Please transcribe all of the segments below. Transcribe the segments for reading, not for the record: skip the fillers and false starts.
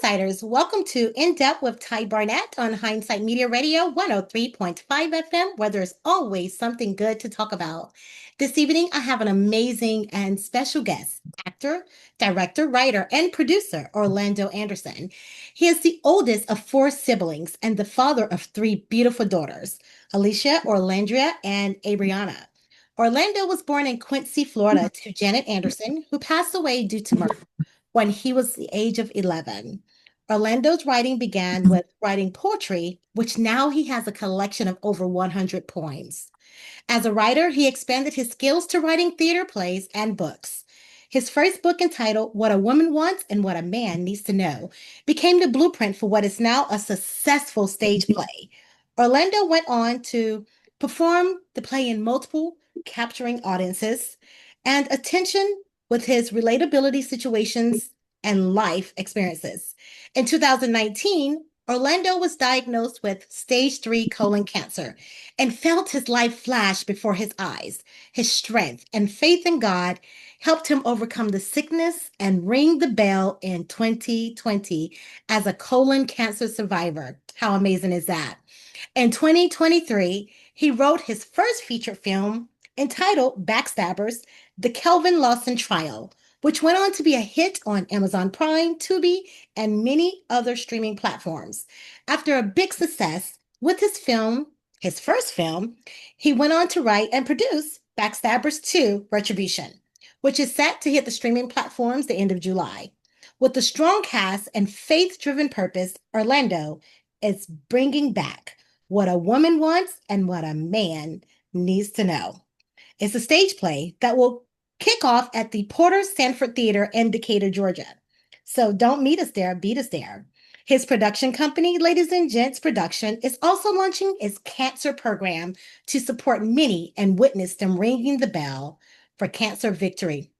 Hindsighters, welcome to In Depth with Ty Barnett on Hindsight Media Radio 103.5 FM, where there's always something good to talk about. This evening, I have an amazing and special guest, actor, director, writer, and producer, Orlando Anderson. He is the oldest of four siblings and the father of three beautiful daughters, Alicia, Orlandria, and Abriana. Orlando was born in Quincy, Florida, to Janet Anderson, who passed away due to murder when he was the age of 11. Orlando's writing began with writing poetry, which now he has a collection of over 100 poems. As a writer, he expanded his skills to writing theater plays and books. His first book, entitled What a Woman Wants and What a Man Needs to Know, became the blueprint for what is now a successful stage play. Orlando went on to perform the play in multiple capturing audiences and attention with his relatability situations and life experiences. In 2019, Orlando was diagnosed with stage 3 colon cancer and felt his life flash before his eyes. His strength and faith in God helped him overcome the sickness and ring the bell in 2020 as a colon cancer survivor. How amazing is that? In 2023, he wrote his first feature film entitled Backstabbers: The Kelvin Lawson Trial, which went on to be a hit on Amazon Prime, Tubi, and many other streaming platforms. After a big success with his first film, he went on to write and produce Backstabbers 2: Retribution, which is set to hit the streaming platforms the end of July. With a strong cast and faith-driven purpose, Orlando is bringing back What a Woman Wants and What a Man Needs to Know. It's a stage play that will kick off at the Porter Sanford Theater in Decatur, Georgia. So don't meet us there, beat us there. His production company, Ladies and Gents Production, is also launching its cancer program to support many and witness them ringing the bell for cancer victory.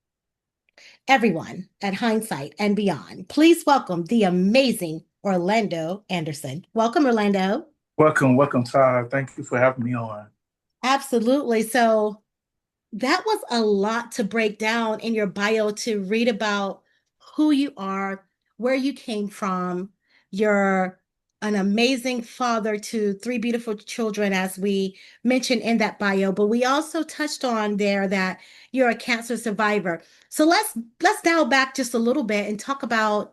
Everyone at Hindsight and beyond, please welcome the amazing Orlando Anderson. Welcome, Orlando. Welcome, Todd. Thank you for having me on. Absolutely. So that was a lot to break down in your bio to read about who you are, where you came from. You're an amazing father to three beautiful children, as we mentioned in that bio. But we also touched on there that you're a cancer survivor. So let's dial back just a little bit and talk about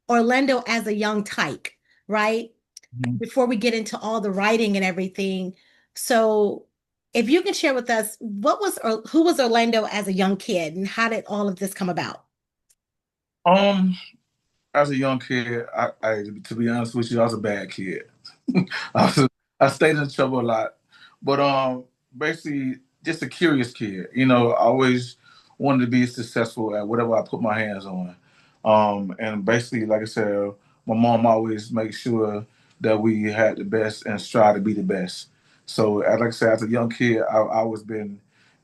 Orlando as a young tyke, right? Mhm. Before we get into all the writing and everything. So, if you can share with us or who was Orlando as a young kid and how did all of this come about? Um, as a young kid, I to be honest with you, I was a bad kid. I was, I stayed in trouble a lot, but basically just a curious kid. I always wanted to be successful at whatever I put my hands on. And basically, like I said, my mom always made sure that we had the best and strive to be the best. So, like I said, as a young kid, I always been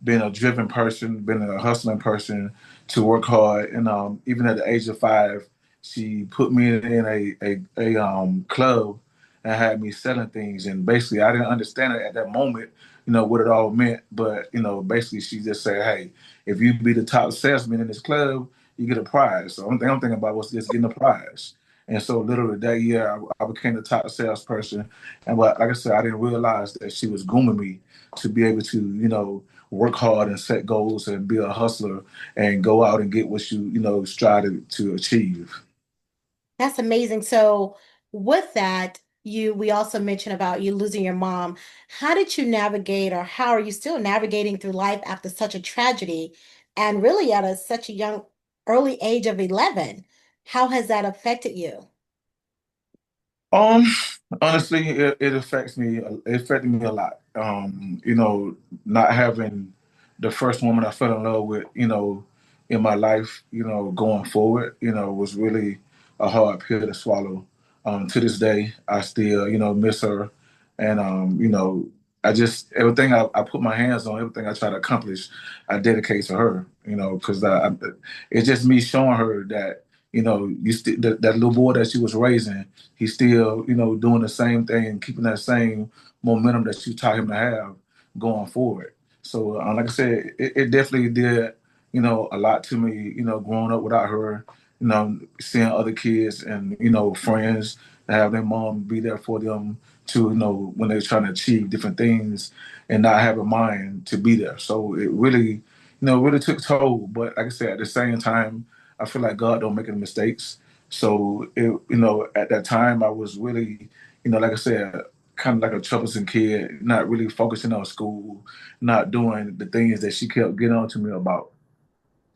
a driven person, been a hustling person to work hard. And even at the age of 5, she put me in a club and had me selling things. And basically, I didn't understand it at that moment, what it all meant. But, basically, she just said, hey, if you be the top salesman in this club, you get a prize. So the thing I'm thinking about was just getting a prize. And so literally that year, I became the top salesperson. And but like I said, I didn't realize that she was grooming me to be able to, work hard and set goals and be a hustler and go out and get what you strive to achieve. That's amazing. So, with that, we also mentioned about you losing your mom. How did you navigate, or how are you still navigating through life after such a tragedy and really at such a young, early age of 11? How has that affected you? Um, Honestly, it affects me. It affected me a lot. Not having the first woman I fell in love with, in my life, going forward, was really a hard pill to swallow. To this day, I still, miss her, and I just everything I put my hands on, everything I try to accomplish, I dedicate to her. Because it's just me showing her that, that little boy that she was raising, he's still, doing the same thing, keeping that same momentum that you taught him to have going forward. So, like I said, it definitely did, a lot to me, growing up without her seeing other kids and friends that have their mom be there for them to when they're trying to achieve different things and not have a mind to be there. So it really took toll. But like I said, at the same time, I feel like God don't make any mistakes. So at that time, I was really, like I said, kind of like a troublesome kid, not really focusing on school, not doing the things that she kept getting on to me about.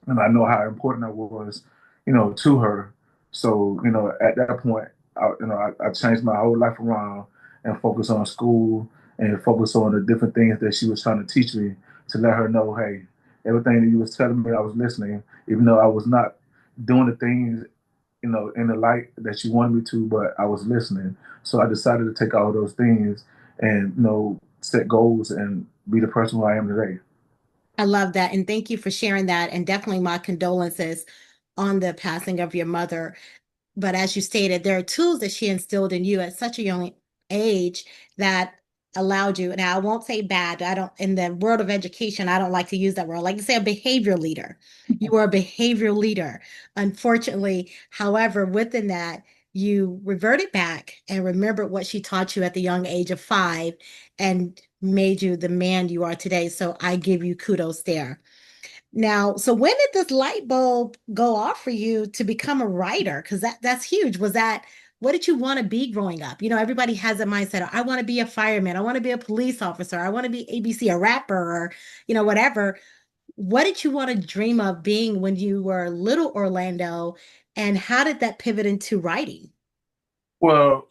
And I know how important I was, to her. So, at that point, I changed my whole life around and focused on school and focused on the different things that she was trying to teach me to let her know, hey, everything that you was telling me, I was listening, even though I was not doing the things, in the light that you wanted me to, but I was listening. So I decided to take all those things and, set goals and be the person who I am today. I love that. And thank you for sharing that. And definitely my condolences on the passing of your mother. But as you stated, there are tools that she instilled in you at such a young age that allowed you. Now, I won't say bad. I don't, in the world of education, I don't like to use that word. I like to say a behavior leader. You were a behavior leader. Unfortunately, however, within that, you reverted back and remembered what she taught you at the young age of 5 and made you the man you are today. So I give you kudos there. Now, so when did this light bulb go off for you to become a writer? Because that's huge. Was that what did you want to be growing up? Everybody has a mindset. I want to be a fireman. I want to be a police officer. I want to be ABC, a rapper, or whatever. What did you want to dream of being when you were little Orlando? And how did that pivot into writing? Well,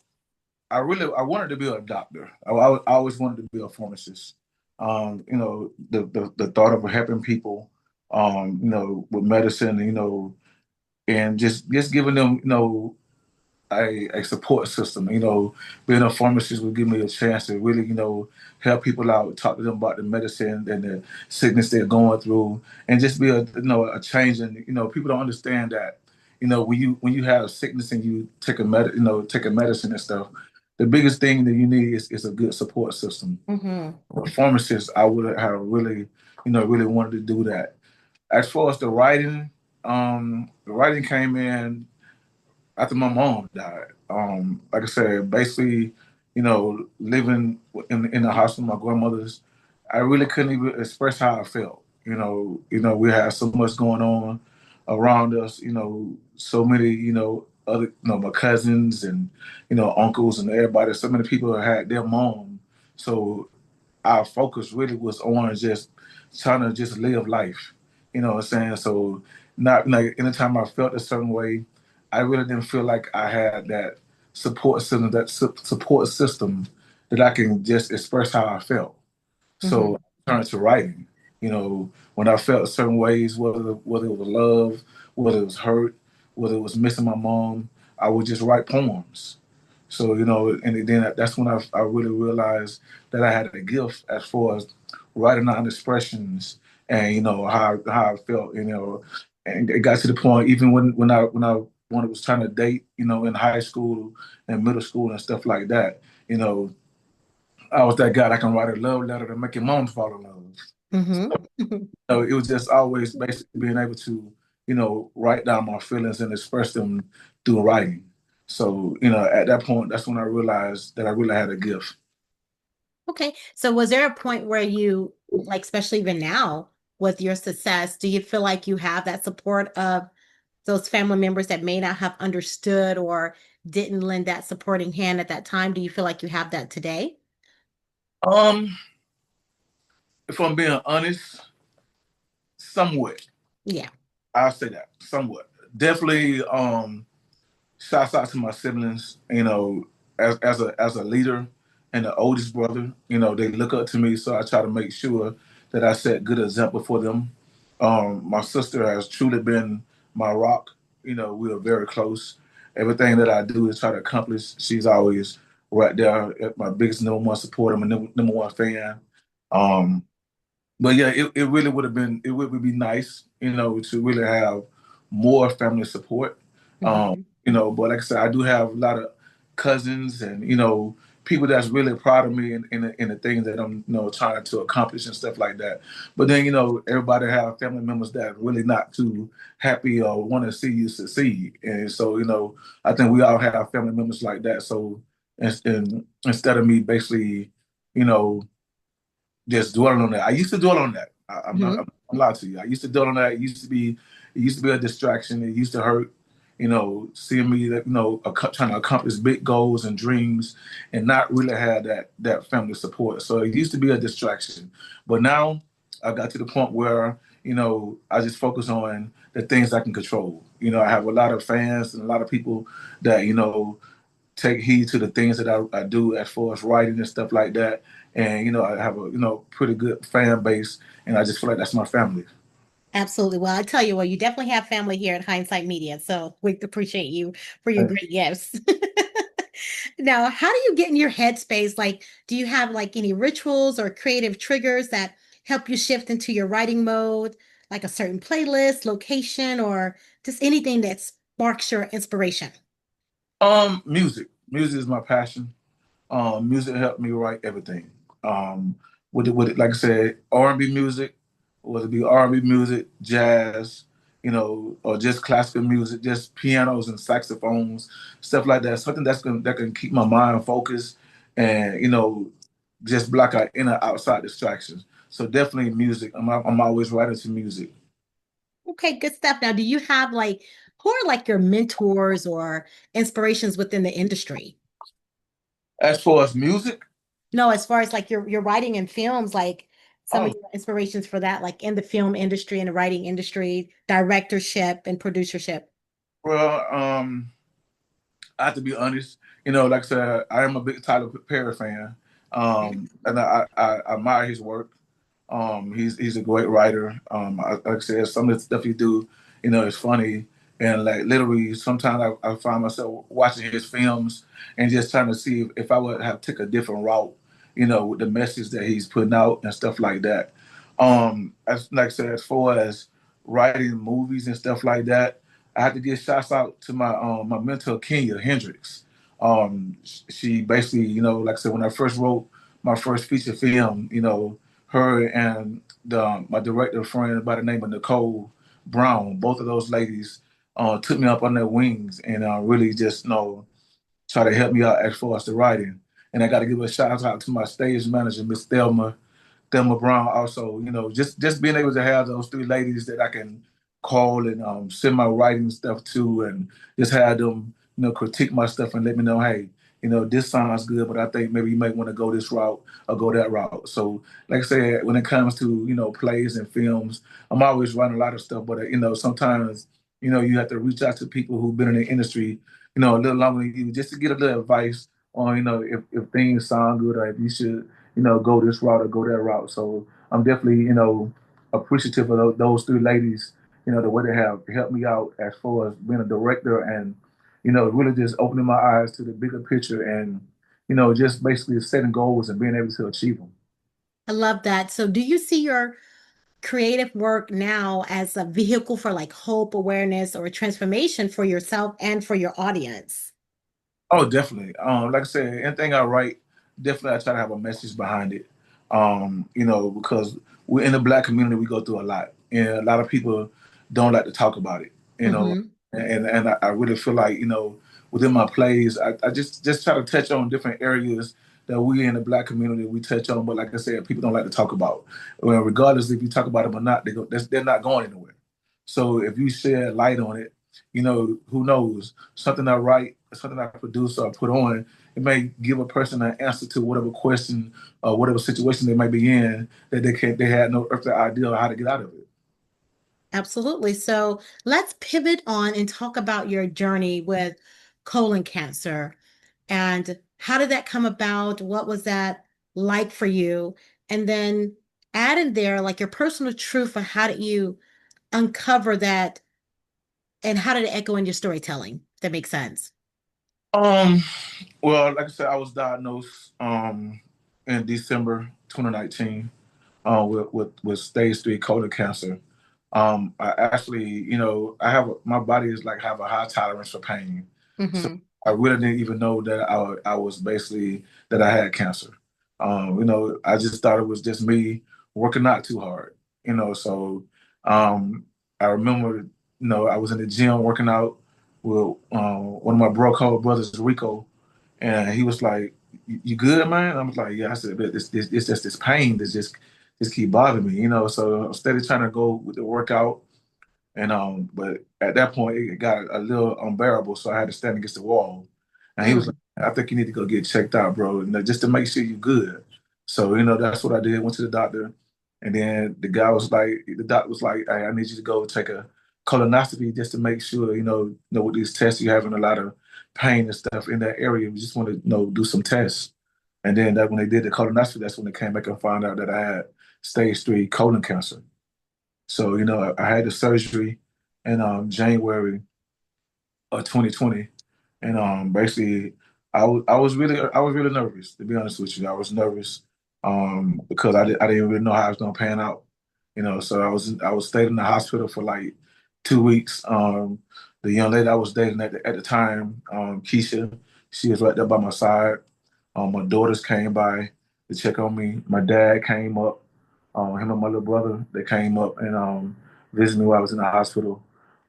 I wanted to be a doctor. I always wanted to be a pharmacist. The thought of helping people, with medicine, and just giving them, a support system. Being a pharmacist would give me a chance to really, help people out, talk to them about the medicine and the sickness they're going through, and just be a change. And people don't understand that. When you have sickness and you take a medicine and stuff, the biggest thing that you need is a good support system. Mm-hmm. For a pharmacist, I would have really, really wanted to do that. As far as the writing came in after my mom died. Like I said, basically, living in the house with my grandmother's, I really couldn't even express how I felt. We had so much going on around us. So many, other, my cousins and uncles and everybody. So many people had their mom. So our focus really was on just trying to just live life. You know what I'm saying? So not like anytime I felt a certain way, I really didn't feel like I had that support system that I can just express how I felt. So Mm-hmm. I turned to writing. When I felt certain ways, whether it was love, whether it was hurt, whether it was missing my mom, I would just write poems. So, and then that's when I really realized that I had a gift as far as writing down expressions and, how I felt, and it got to the point, even when I was trying to date, in high school and middle school and stuff like that, you know, I was that guy that can write a love letter to make your mom fall in love. Mm-hmm. So it was just always basically being able to, write down my feelings and express them through writing. So, at that point, that's when I realized that I really had a gift. Okay. So was there a point where you, like, especially even now with your success, do you feel like you have that support of those family members that may not have understood or didn't lend that supporting hand at that time? Do you feel like you have that today? Um, if I'm being honest, somewhat. Yeah. I'll say that somewhat. Definitely. Shouts out to my siblings. As a leader and the oldest brother, they look up to me, so I try to make sure that I set good example for them. My sister has truly been my rock. We are very close. Everything that I do is try to accomplish. She's always right there, my biggest number one supporter, my number one fan. Um, but yeah, it really would be nice, to really have more family support. Hmm. But like I said, I do have a lot of cousins and, people that's really proud of me in the things that I'm, trying to accomplish and stuff like that. But then, everybody have family members that are really not too happy or want to see you succeed. And so, I think we all have family members like that. So instead of me basically, you know, just dwelling on that. I used to dwell on that. I'm not lie to you. I used to dwell on that. It used to be a distraction. It used to hurt, seeing me that, trying to accomplish big goals and dreams and not really have that family support. So it used to be a distraction. But now I got to the point where, I just focus on the things I can control. I have a lot of fans and a lot of people that, take heed to the things that I do as far as writing and stuff like that. And I have a pretty good fan base, and I just feel like that's my family. Absolutely. Well, I tell you what, you definitely have family here at Hindsight Media, so we appreciate you for your great gifts. Now, how do you get in your headspace? Like, do you have like any rituals or creative triggers that help you shift into your writing mode, like a certain playlist, location, or just anything that sparks your inspiration? Music is my passion. Music helped me write everything. Um, with it, like I said, R&B music, whether it be R&B music, jazz, or just classical music, just pianos and saxophones, stuff like that. Something that can keep my mind focused and just block out inner outside distractions. So definitely music. I'm always writing to music. Okay, good stuff. Now, do you have like who are like your mentors or inspirations within the industry? As far as music, No, as far as like your writing in films, like some of oh your inspirations for that, like in the film industry and the writing industry, directorship and producership. well, I have to be honest. Like I said, I am a big Tyler Perry fan, and I admire his work. He's a great writer. Like I said, some of the stuff he do, is funny, and like literally, sometimes I find myself watching his films and just trying to see if I would have took a different route, with the message that he's putting out and stuff like that. As like I said, as far as writing movies and stuff like that, I had to give shouts out to my mentor Kenya Hendricks. She basically, like I said, when I first wrote my first feature film, her and my director friend by the name of Nicole Brown, both of those ladies took me up on their wings and really just try to help me out as far as the writing. And I got to give a shout out to my stage manager, Miss Thelma Brown. Also, just being able to have those three ladies that I can call and send my writing stuff to, and just have them, critique my stuff and let me know, hey, this sounds good, but I think maybe you might want to go this route or go that route. So, like I said, when it comes to plays and films, I'm always writing a lot of stuff, but sometimes you have to reach out to people who've been in the industry, a little longer than you, just to get a little advice on if things sound good or if you should go this route or go that route. So I'm definitely, appreciative of those three ladies, the way they have helped me out as far as being a director and, really just opening my eyes to the bigger picture and, just basically setting goals and being able to achieve them. I love that. So, do you see your creative work now as a vehicle for like hope, awareness, or transformation for yourself and for your audience? Oh, definitely. Like I said, anything I write, definitely I try to have a message behind it. Because we're in the black community, we go through a lot, and a lot of people don't like to talk about it. Hmm. And I really feel like within my plays, I just try to touch on different areas that we in the black community we touch on. But like I said, people don't like to talk about. Well, regardless if you talk about them or not, they're not going anywhere. So if you shed light on it, who knows? Something I write, something I produce or put on, it may give a person an answer to whatever question or whatever situation they might be in that they had no earthly idea how to get out of it. Absolutely. So, let's pivot on and talk about your journey with colon cancer. And how did that come about? What was that like for you? And then add in there like your personal truth for how did you uncover that and how did it echo in your storytelling? If that makes sense. Um, well, like I said, I was diagnosed in December 2019 with stage 3 colon cancer. I actually, I have my body is like have a high tolerance for pain. So Hmm. I really didn't even know that I was basically that I had cancer. I just thought it was just me working out too hard. So um, I remember, I was in the gym working out with one of my bro code brothers, Rico, and he was like, "You good, man?" I was like, "Yeah." I said, "But it's just this pain that just keep bothering me." So instead of trying to go with the workout, but at that point it got a little unbearable, so I had to stand against the wall. And he was like, Mm, "I think you need to go get checked out, bro, and just to make sure you're good." So that's what I did. Went to the doctor, and then the doctor was like, "Hey, I need you to go take a colonoscopy just to make sure, with these tests you're having a lot of pain and stuff in that area. We just want to, do some tests." And then that when they did the colonoscopy, that's when they came back and found out that I had stage 3 colon cancer. So, I had the surgery in January of 2020. And basically I was really nervous, to be honest with you. I was nervous because I didn't really know how it was gonna pan out. So I was stayed in the hospital for like 2 weeks. The young lady I was dating at the time, Keisha, she was right there by my side. My daughters came by to check on me. My dad came up. Him and my little brother, they came up and visited me while I was in the hospital.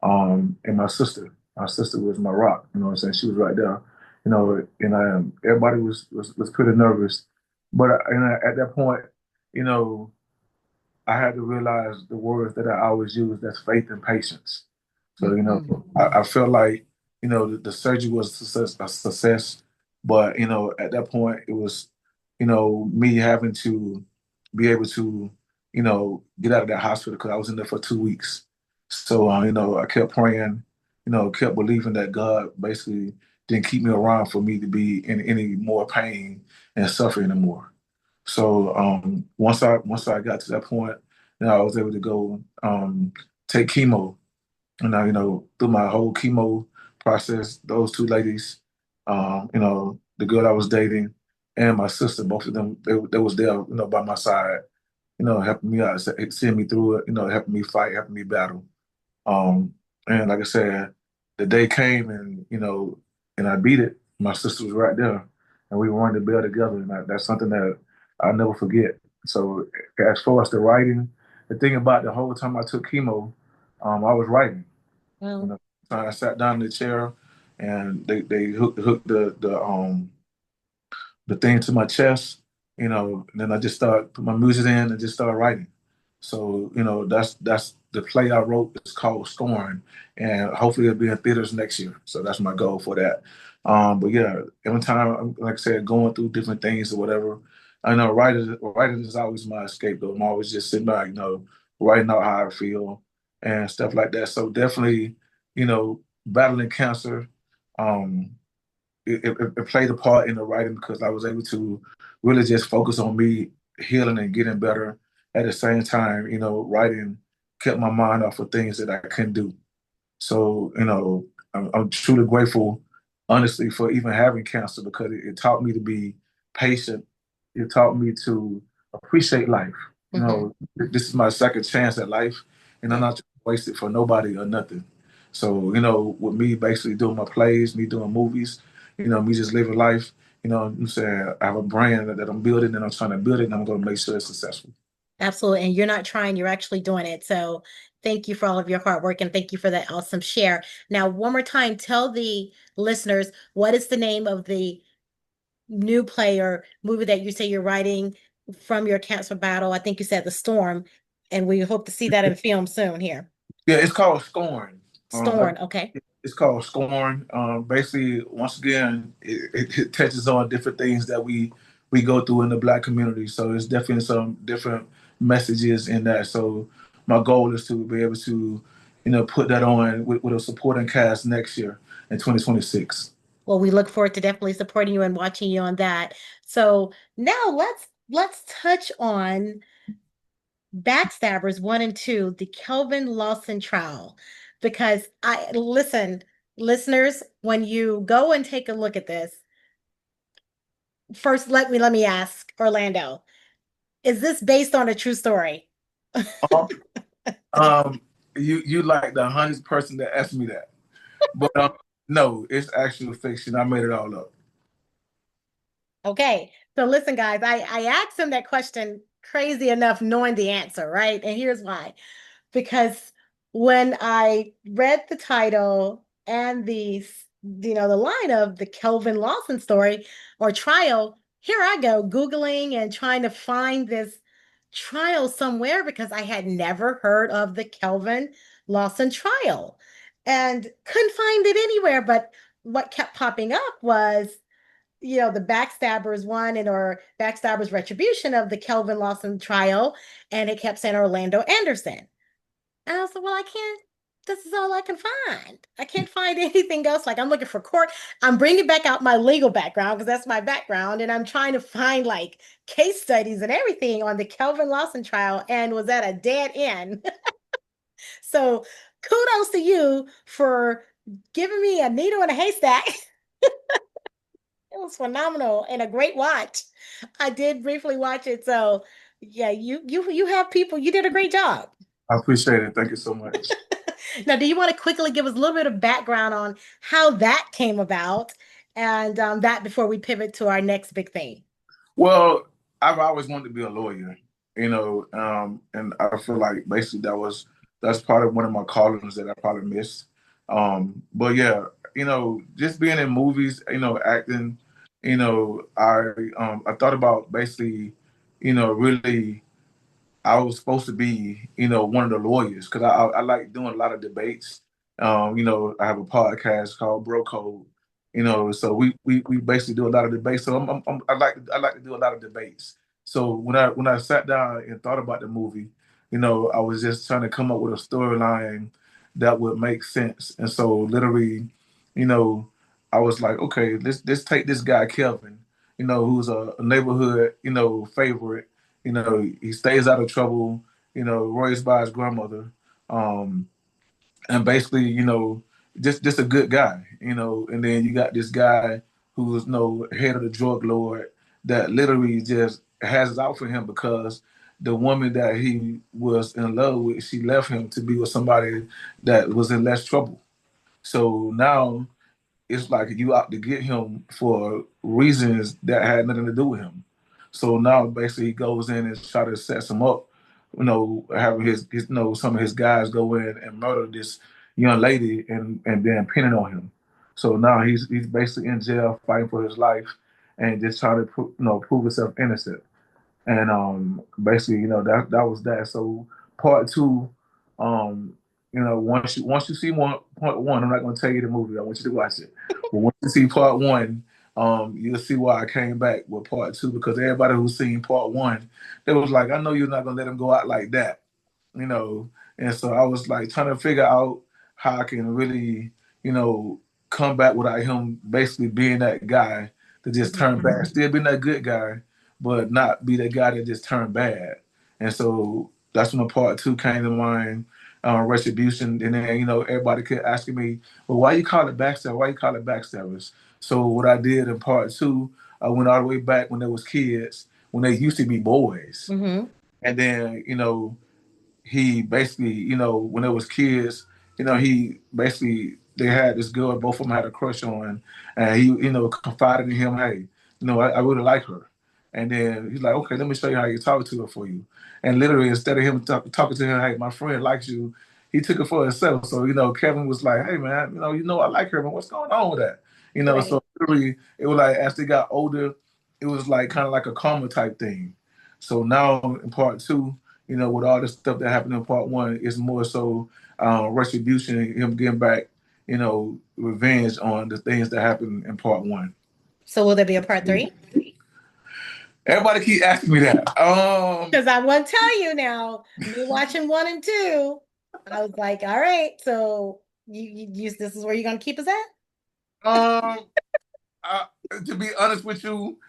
And my sister was my rock. You know what I'm saying? She was right there. And everybody was pretty nervous. But at that point, you know, I had to realize the words that I always use. That's faith and patience. So, mhm, I felt like, the surgery was a success, but, at that point it was, me having to be able to, get out of that hospital because I was in there for 2 weeks. So, I kept praying, kept believing that God basically didn't keep me around for me to be in any more pain and suffer anymore. So, once I got to that point, I was able to go take chemo. And I, through my whole chemo process, those two ladies, the girl I was dating and my sister, both of them, they was there, by my side, helping me out, seeing me through it, helping me fight, helping me battle. Um, and like I said, the day came and I beat it. My sister was right there, and we rang the bell together, and that's something that I'll never forget. So as far as the writing, the thing about the whole time I took chemo, I was writing. You well, know, so I sat down in the chair, and they hooked the thing to my chest, and then I just start put my music in and just start writing. So, that's the play I wrote. It's called Scorn, and hopefully it'll be in theaters next year. So that's my goal for that. But yeah, every time, like I said, going through different things or whatever, I know writing is always my escape. Though I'm always just sitting back, writing out how I feel and stuff like that. So definitely, battling cancer. Um, it played a part in the writing because I was able to really just focus on me healing and getting better. At the same time, writing kept my mind off of things that I couldn't do. So, I'm truly grateful, honestly, for even having cancer because it taught me to be patient. It taught me to appreciate life. mhm, This is my second chance at life, and I'm yeah, not trying to waste it for nobody or nothing. So, with me basically doing my plays, me doing movies, me just living life, I'm saying I have a brand that I'm building and I'm trying to build it and I'm going to make sure it's successful. absolutely. And you're not trying, you're actually doing it. So thank you for all of your hard work and thank you for that awesome share. Now, one more time, tell the listeners what is the name of the new play or movie that you say you're writing from your cancer battle. I think you said The Storm, and we hope to see that in film soon here. Yeah, it's called Scorn. Storm, okay. It's called Scorn. Basically, once again, it touches on different things that we go through in the Black community. So it's definitely some different messages in that. So my goal is to be able to, put that on with a supporting cast next year in 2026. Well, we look forward to definitely supporting you and watching you on that. So now let's touch on Backstabbers 1 and 2, the Kelvin Lawson trial. Because I listen, listeners, when you go and take a look at this, first let me ask Orlando, is this based on a true story? Uh, Um, you like the 100th person that asked me that, but No, it's actual fiction. I made it all up. Okay. So listen, guys, I asked him that question crazy enough knowing the answer, right? And here's why. Because when I read the title and the line of the Kelvin Lawson story or trial, here I go Googling and trying to find this trial somewhere because I had never heard of the Kelvin Lawson trial and couldn't find it anywhere. But what kept popping up was the Backstabbers one and or Backstabbers Retribution of the Kelvin Lawson trial, and it kept saying Orlando Anderson. And I was like, well, I can't. This is all I can find. I can't find anything else. Like I'm looking for court. I'm bringing back out my legal background because that's my background, and I'm trying to find like case studies and everything on the Kelvin Lawson trial, and was at a dead end. So kudos to you for giving me a needle in a haystack. It was phenomenal and a great watch. I did briefly watch it, so yeah, you have people. You did a great job. I appreciate it. Thank you so much. Now, do you want to quickly give us a little bit of background on how that came about and that before we pivot to our next big thing? Well, I've always wanted to be a lawyer, and I feel like basically that's part of one of my callings that I probably missed. But yeah, just being in movies, acting, I thought about basically, really I was supposed to be, one of the lawyers because I like doing a lot of debates. I have a podcast called Bro Code. So we basically do a lot of debates. So I like to do a lot of debates. So when I sat down and thought about the movie, I was just trying to come up with a storyline that would make sense. And so literally, you know, I was like, okay, let's take this guy Kelvin, who's a neighborhood, favorite. He stays out of trouble, raised by his grandmother. Um, and basically, just a good guy, and then you got this guy who's head of the drug lord that literally just has it out for him because the woman that he was in love with, she left him to be with somebody that was in less trouble. So now it's like you out to get him for reasons that had nothing to do with him. So now basically he goes in and try to set him up, having his some of his guys go in and murder this young lady and then pinning on him. So now he's basically in jail fighting for his life and just trying to prove himself innocent. And basically, that was that. So part two, um, once you see part one, I'm not gonna tell you the movie. I want you to watch it. But once you see part one, you'll see why I came back with part two because everybody who's seen part one, they was like, I know you're not gonna let him go out like that, you know. And so I was like trying to figure out how I can really, you know, come back without him basically being that guy to just Mhm. turn bad, still being that good guy, but not be that guy that just turned bad. And so that's when part two came to mind, retribution. And then, everybody kept asking me, well, why you call it backstab? Why you call it backstabbers? So what I did in part two, I went all the way back when they was kids, when they used to be boys. Mhm. And then, he basically, when it was kids, he basically they had this girl, both of them had a crush on, and he, confided in him, hey, I really like her. And then he's like, okay, let me show you how you talk to her for you. And literally, instead of him talking to him, hey, my friend likes you, he took it for himself. So, Kevin was like, hey, man, I like her, man. What's going on with that? Right. So literally, it was like as they got older, it was like kind of like a karma type thing. So now in part two, with all the stuff that happened in part one, it's more so retribution, him getting back, revenge on the things that happened in part one. So will there be a part three? Everybody keep asking me that. Because I want to tell you now, me watching one and two, I was like, all right, so this is where you're gonna keep us at? um, I, to be honest with you,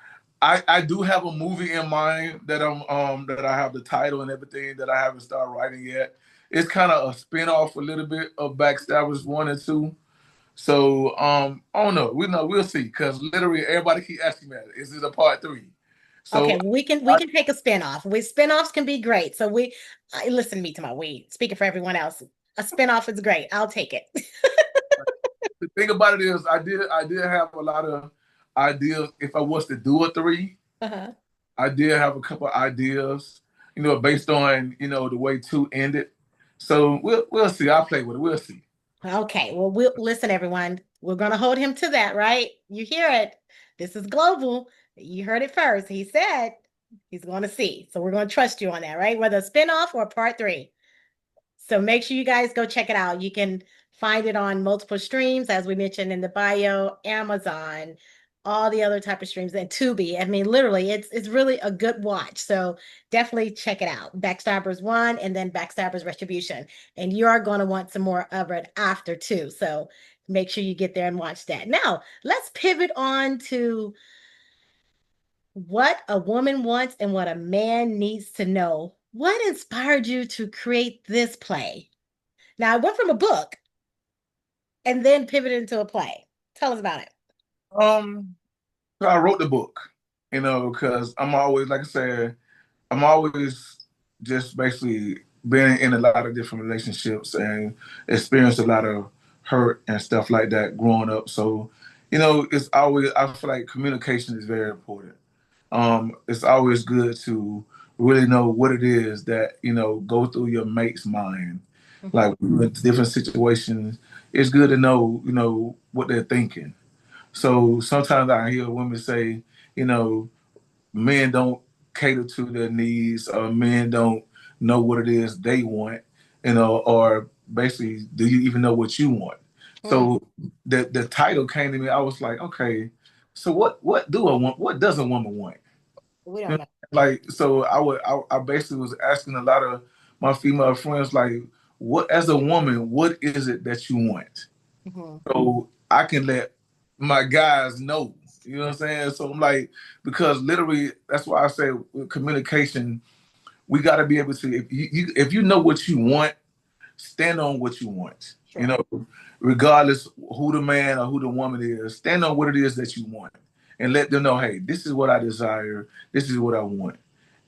I do have a movie in mind that I have the title and everything that I haven't started writing yet. It's kind of a spin-off a little bit of Backstabbers 1 and 2. So I don't know. We'll see. Cause literally everybody keep asking me, is it a part three? Okay, So well, we can take a spinoff. We spinoffs can be great. So listen to me to my we speaking for everyone else. A spinoff is great. I'll take it. thing about it is, I did have a lot of ideas. If I was to do a three, Uh-huh. I did have a couple of ideas, based on the way two ended. So we'll see. I'll play with it. We'll see. Okay, well, we'll listen, everyone. We're going to hold him to that, right? You hear it. This is global. You heard it first. He said he's going to see. So we're going to trust you on that, right? Whether a spinoff or part three. So make sure you guys go check it out. You can find it on multiple streams, as we mentioned in the bio, Amazon, all the other type of streams, and Tubi. I mean, literally, it's really a good watch. So definitely check it out. Backstabbers One and then Backstabbers Retribution. And you are going to want some more of it after too. So make sure you get there and watch that. Now, let's pivot on to what a woman wants and what a man needs to know. What inspired you to create this play? Now, I went from a book and then pivoted into a play. Tell us about it. Um, so I wrote the book, because I'm always, like I said, I'm always just basically been in a lot of different relationships and experienced a lot of hurt and stuff like that growing up. So, it's always, I feel like communication is very important. It's always good to really know what it is that, go through your mate's mind. Mhm. Like with different situations, it's good to know, what they're thinking. So sometimes I hear women say, you know, men don't cater to their needs, or men don't know what it is they want, or basically, do you even know what you want? Mm, So the title came to me. I was like, okay, so what does a woman want? we You don't know, know. like, so I basically was asking a lot of my female friends, like, what, as a woman, what is it that you want? Mhm. So I can let my guys know. You know what I'm saying? So I'm like, because literally, that's why I say with communication, we got to be able to. If you know what you want, stand on what you want. Sure. Regardless who the man or who the woman is, stand on what it is that you want, and let them know, hey, this is what I desire. This is what I want,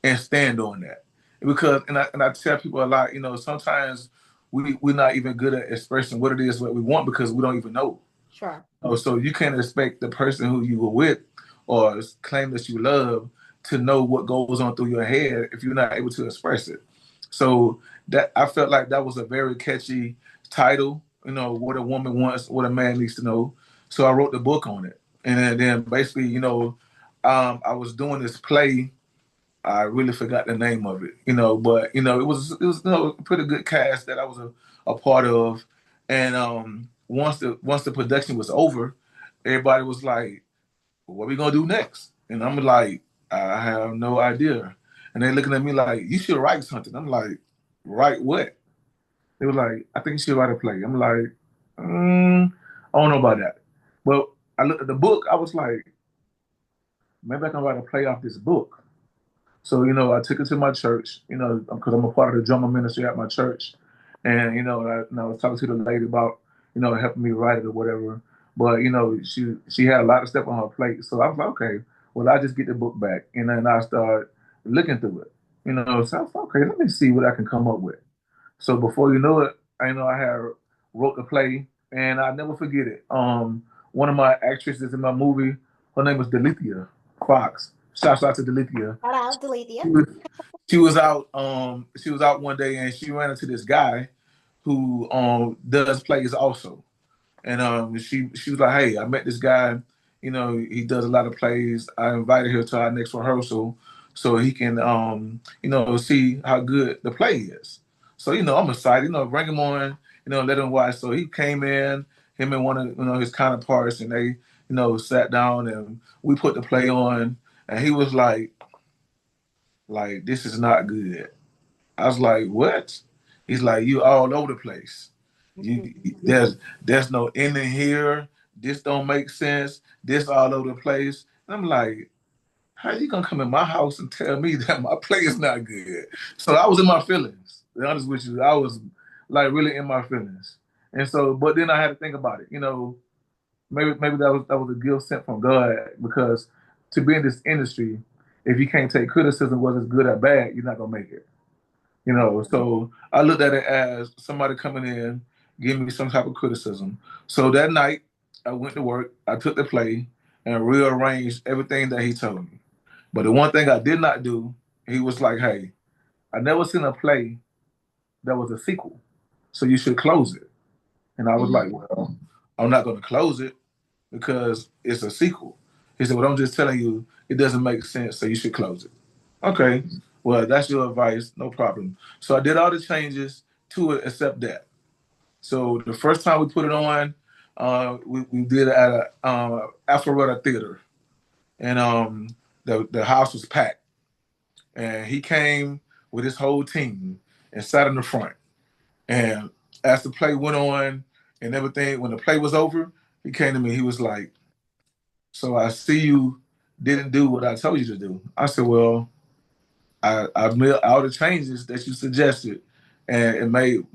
and stand on that. Because and I tell people a lot. Sometimes we're not even good at expressing what it is what we want because we don't even know. Sure. Oh, so you can't expect the person who you were with or claim that you love to know what goes on through your head if you're not able to express it. So that, I felt like that was a very catchy title, what a woman wants, what a man needs to know. So I wrote the book on it. And then basically, I was doing this play. I really forgot the name of it, but it was a pretty good cast that I was a part of. And once the production was over, everybody was like, "What are we gonna do next?" And I'm like, "I have no idea." And they looking at me like, "You should write something." I'm like, "Write what?" They were like, "I think you should write a play." I'm like, "I don't know about that." But I looked at the book. I was like, "Maybe I can write a play off this book." So, I took it to my church, because I'm a part of the drummer ministry at my church. And, I was talking to the lady about, helping me write it or whatever. But, she had a lot of stuff on her plate. So I was like, okay, well, I just get the book back. And then I start looking through it. So I was like, okay, let me see what I can come up with. So before you know it, I had wrote the play, and I never forget it. One of my actresses in my movie, her name was Delithia Fox. Shouts out to Delithia. Shout out, Deletia. She was, she was out one day, and she ran into this guy who does plays also. And she was like, "Hey, I met this guy. He does a lot of plays. I invited her to our next rehearsal so he can see how good the play is." So I'm excited. Bring him on. Let him watch. So he came in, him and one of his counterparts, and they sat down and we put the play on. And he was like, "This is not good." I was like, "What?" He's like, "You all over the place. Mhm. You there's no ending here. This don't make sense. This all over the place." And I'm like, "How you gonna come in my house and tell me that my play is not good?" So I was in my feelings. To be honest with you, I was like really in my feelings. And so, but then I had to think about it. Maybe that was a gift sent from God, because to be in this industry, if you can't take criticism, whether it's good or bad, you're not gonna make it. So I looked at it as somebody coming in, giving me some type of criticism. So that night, I went to work. I took the play and rearranged everything that he told me. But the one thing I did not do, he was like, "Hey, I never seen a play that was a sequel, so you should close it." And I was like, Mm, "Well, I'm not going to close it because it's a sequel." He said, "Well, I'm just telling you, it doesn't make sense, so you should close it." Okay, well, that's your advice, no problem. So I did all the changes to it except that. So the first time we put it on, we did it at a Alpharetta Theater, and the house was packed, and he came with his whole team and sat in the front. And as the play went on and everything, when the play was over, he came to me. He was like, "So I see you didn't do what I told you to do." I said, "Well, I made all the changes that you suggested, and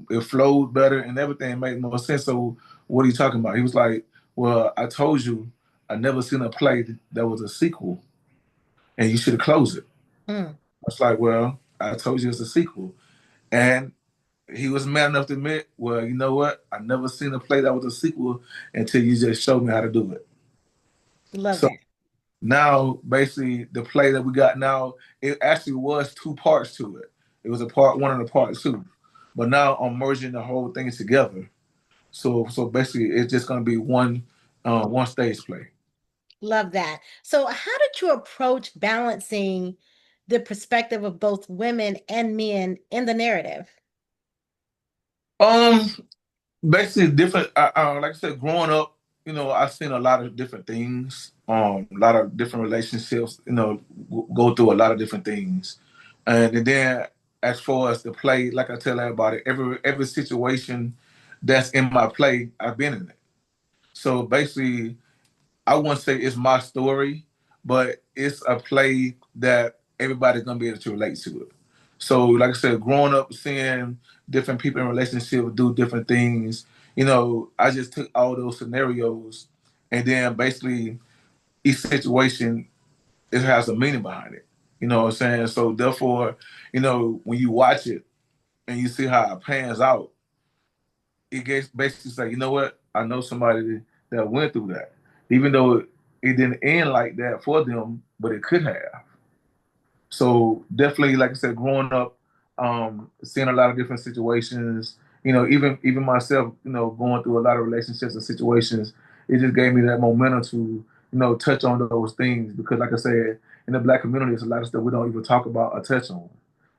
it flowed better and everything made more sense. So what are you talking about?" He was like, "Well, I told you I never seen a play that was a sequel, and you should have closed it." mm. I was like, "Well, I told you it's a sequel," and he was man enough to admit, "Well, you know what? I never seen a play that was a sequel until you just showed me how to do it." Love So that. now, basically, the play that we got now, it actually was two parts to it. It was a part one and a part two, but now I'm merging the whole thing together. So basically, it's just going to be one stage play. Love that. So, how did you approach balancing the perspective of both women and men in the narrative? Um, Basically different. Like I said, growing up, I've seen a lot of different things. A lot of different relationships. Go through a lot of different things, and then as far as the play, like I tell everybody, every situation that's in my play, I've been in it. So basically, I wouldn't say it's my story, but it's a play that everybody's gonna be able to relate to it. So, like I said, growing up seeing different people in relationships do different things, I just took all those scenarios and then basically each situation it has a meaning behind it. You know what I'm saying? So therefore, when you watch it and you see how it pans out, it gets basically say, you know what? I know somebody that went through that, even though it didn't end like that for them, but it could have. So definitely, like I said, growing up, seeing a lot of different situations, even myself, going through a lot of relationships and situations, it just gave me that momentum to, touch on those things because, like I said, in the Black community, there's a lot of stuff we don't even talk about or touch on,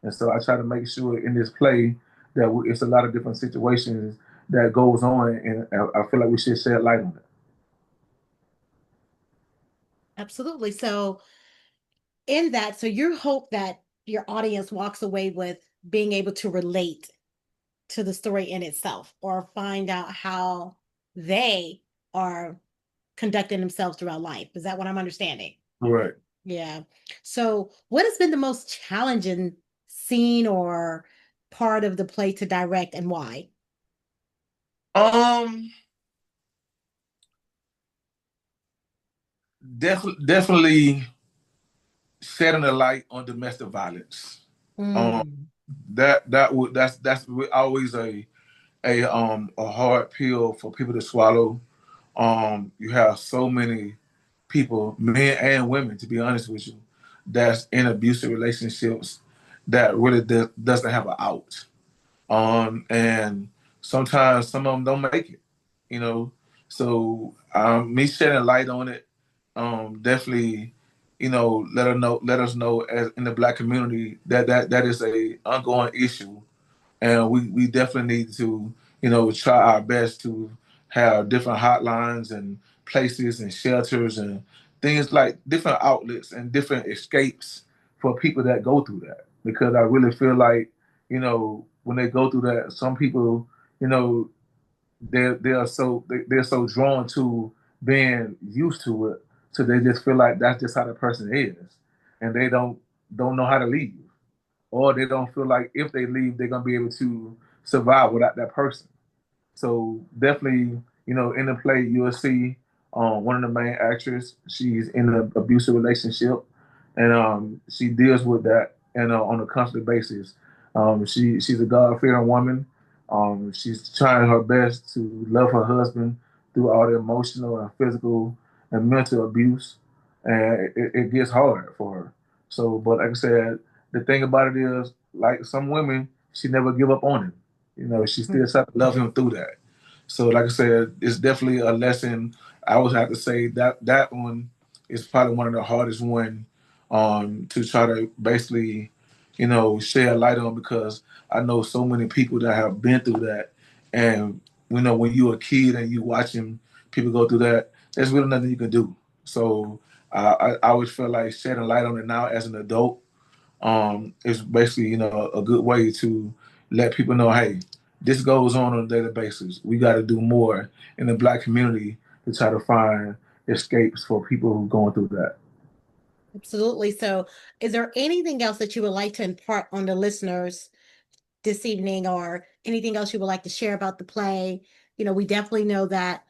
and so I try to make sure in this play that it's a lot of different situations that goes on, and I feel like we should shed light on it. Absolutely. So, in that, so you hope that your audience walks away with being able to relate to the story in itself or find out how they are conducting themselves throughout life. Is that what I'm understanding? Right. Yeah. So, what has been the most challenging scene or part of the play to direct and why? Um, definitely shedding a light on domestic violence. Um, Mm, that's always a hard pill for people to swallow. You have so many people, men and women, to be honest with you, that's in abusive relationships that really doesn't have an out. And sometimes some of them don't make it, you know. So me shedding light on it, definitely, let us know as in the Black community that is a ongoing issue, and we definitely need to, try our best to have different hotlines and places and shelters and things like different outlets and different escapes for people that go through that. Because I really feel like, when they go through that, some people, you know, they're so drawn to being used to it, so they just feel like that's just how the person is, and they don't know how to leave, or they don't feel like if they leave, they're gonna be able to survive without that person. So definitely, in the play, you'll see one of the main actors. She's in an abusive relationship, and she deals with that and on a constant basis. She's a God fearing woman. She's trying her best to love her husband, through all the emotional and physical and mental abuse, and it gets hard for her. So, but like I said, the thing about it is, like some women, she never give up on him. You know, she still Mm. try to love him through that. So, like I said, it's definitely a lesson. I would have to say that that one is probably one of the hardest one to try to basically, shed light on because I know so many people that have been through that, and when you're a kid and you watching people go through that, there's really nothing you can do. So I always feel like shedding light on it now as an adult is basically a good way to let people know, hey, this goes on a daily basis. We got to do more in the Black community to try to find escapes for people who are going through that. Absolutely. So, is there anything else that you would like to impart on the listeners this evening, or anything else you would like to share about the play? We definitely know that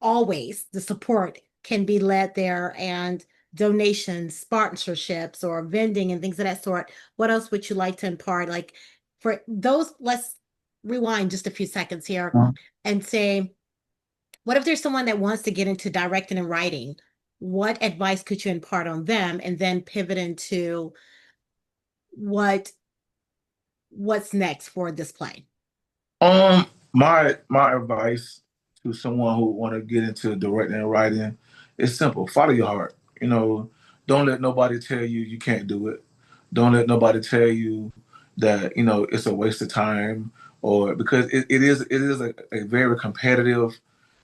always the support can be led there, and donations, sponsorships, or vending and things of that sort. What else would you like to impart? Like for those, let's rewind just a few seconds here and say, what if there's someone that wants to get into directing and writing? What advice could you impart on them, and then pivot into what what's next for this play? My advice to someone who want to get into directing and writing is simple. Follow your heart. Don't let nobody tell you you can't do it. Don't let nobody tell you that it's a waste of time, or because it is a very competitive,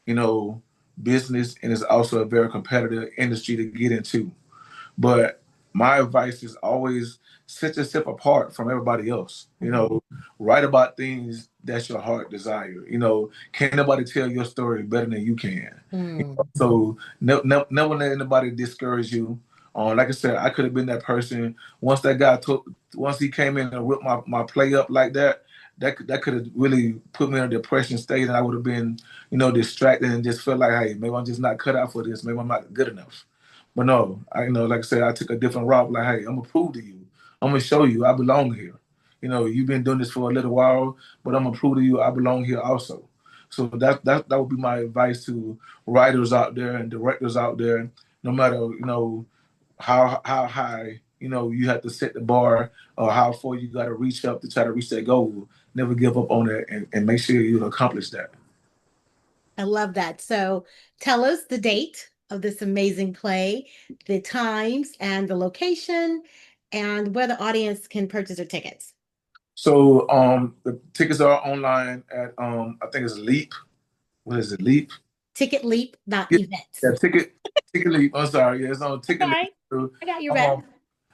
you know, business, and it's also a very competitive industry to get into. But my advice is always set yourself apart from everybody else. Mhm. Write about things that your heart desire. Can't nobody tell your story better than you can. Mm. So never let anybody discourage you. Like I said, I could have been that person. Once he came in and ripped my play up like that, that could have really put me in a depression state, and I would have been, distracted and just felt like, hey, maybe I'm just not cut out for this. Maybe I'm not good enough. But no, like I said, I took a different route. Like, hey, I'm gonna prove to you. I'm gonna show you I belong here. You've been doing this for a little while, but I'm gonna prove to you I belong here also. So that would be my advice to writers out there and directors out there. No matter how high you have to set the bar, or how far you got to reach up to try to reach that goal. Never give up on it, and make sure you accomplish that. I love that. So tell us the date of this amazing play, the times and the location, and where the audience can purchase their tickets. So the tickets are online at I think it's Leap. What is it? Leap. Ticket Leap, not Yeah, events. yeah, ticket leap. I'm sorry, yeah, it's on ticket Okay. leap. So, I got you, Red. Um,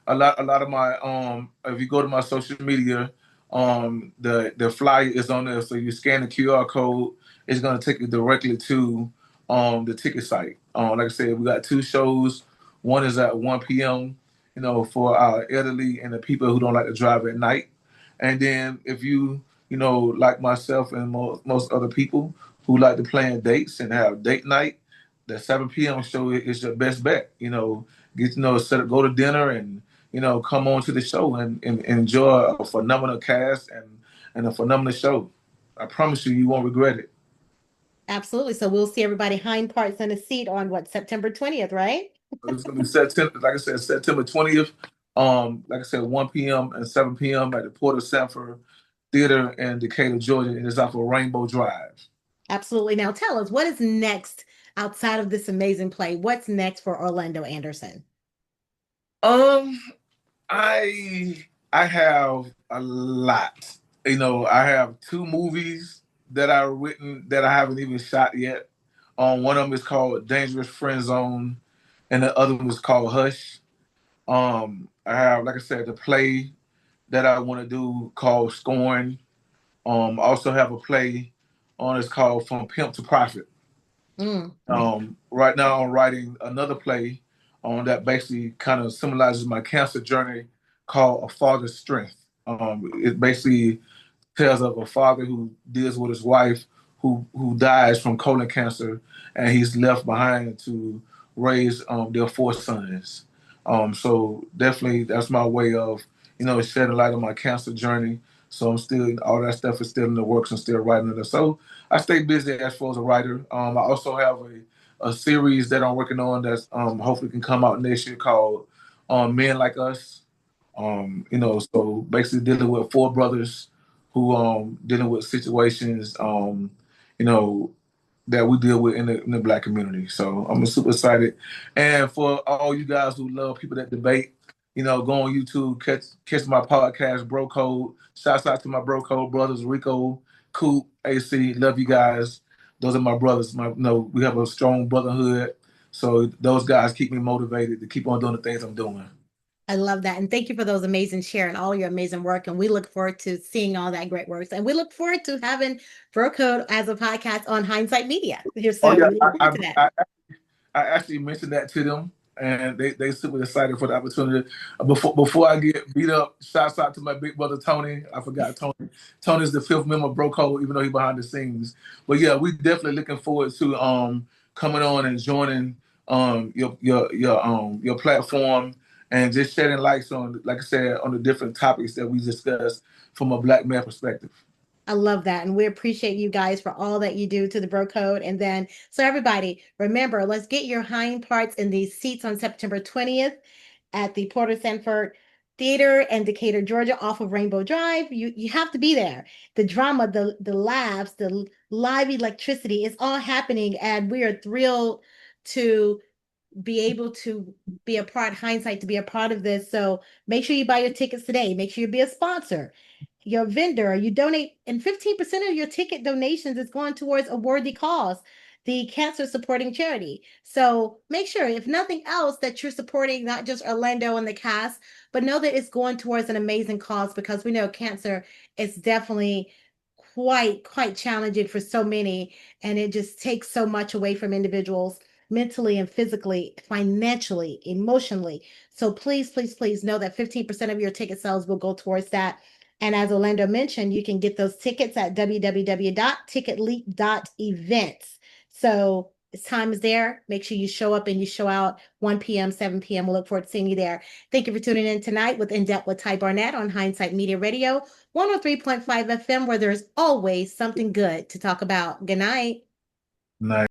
a lot of my if you go to my social media, the flyer is on there. So you scan the QR code, it's gonna take you directly to the ticket site. Like I said, we got two shows. One is at 1 p.m. For our elderly and the people who don't like to drive at night. And then if like myself and most other people who like to plan dates and have date night, the 7 p.m. show is your best bet. Get set up, go to dinner, and come on to the show and enjoy a phenomenal cast and a phenomenal show. I promise you, you won't regret it. Absolutely. So we'll see everybody hind parts in a seat on what, September 20th, right? It's gonna be September, like I said, September 20th. Like I said, 1 p.m. and 7 p.m. at the Port of Sanford Theater in Decatur, Georgia, and it's off of Rainbow Drive. Absolutely. Now tell us, what is next outside of this amazing play? What's next for Orlando Anderson? Um, I have a lot. I have two movies that I written that I haven't even shot yet. One of them is called Dangerous Friend Zone, and the other one is called Hush. I have, like I said, the play that I want to do called Scorn. I also have a play on it's called From Pimp to Profit. Mm. Right now, I'm writing another play on that basically kind of symbolizes my cancer journey called A Father's Strength. It basically tells of a father who deals with his wife who dies from colon cancer, and he's left behind to raise their four sons. So definitely that's my way of shedding light on my cancer journey. So I'm still all that stuff is still in the works and still writing it. So I stay busy as far as a writer. I also have a series that I'm working on that's hopefully can come out next year called Men Like Us. So basically dealing with four brothers who dealing with situations you know that we deal with in the black community. So I'm super excited. And for all you guys who love people that debate, go on YouTube, catch my podcast, Bro Code. Shouts out to my Bro Code brothers, Rico, Coop, AC. Love you guys. Those are my brothers. We have a strong brotherhood. So those guys keep me motivated to keep on doing the things I'm doing. I love that. And thank you for those amazing sharing all your amazing work. And we look forward to seeing all that great work. And we look forward to having Bro Code as a podcast on Hindsight Media. Oh So yeah, we look forward to that. I actually mentioned that to them, and they super excited for the opportunity. Before I get beat up, shouts out to my big brother Tony. I forgot Tony. Tony's the fifth member of Bro Code, even though he's behind the scenes. But yeah, we definitely looking forward to coming on and joining your platform and just shedding lights on, like I said, on the different topics that we discussed from a black man perspective. I love that. And we appreciate you guys for all that you do to the Bro Code. And then, so everybody, remember, let's get your hind parts in these seats on September 20th at the Porter Sanford Theater in Decatur, Georgia, off of Rainbow Drive. You have to be there. The drama, the laughs, the live electricity is all happening. And we are thrilled to be able to be a part, hindsight, to be a part of this. So make sure you buy your tickets today. Make sure you be a sponsor, your vendor, you donate, and 15% of your ticket donations is going towards a worthy cause, the cancer supporting charity. So make sure, if nothing else, that you're supporting not just Orlando and the cast, but know that it's going towards an amazing cause, because we know cancer is definitely quite challenging for so many, and it just takes so much away from individuals mentally and physically, financially, emotionally. So please know that 15% of your ticket sales will go towards that. And as Orlando mentioned, you can get those tickets at www.ticketleap.events. So time is there. Make sure you show up and you show out 1 p.m., 7 p.m. We'll look forward to seeing you there. Thank you for tuning in tonight with In Depth with Ty Barnett on Hindsight Media Radio, 103.5 FM, where there's always something good to talk about. Good night. Nice.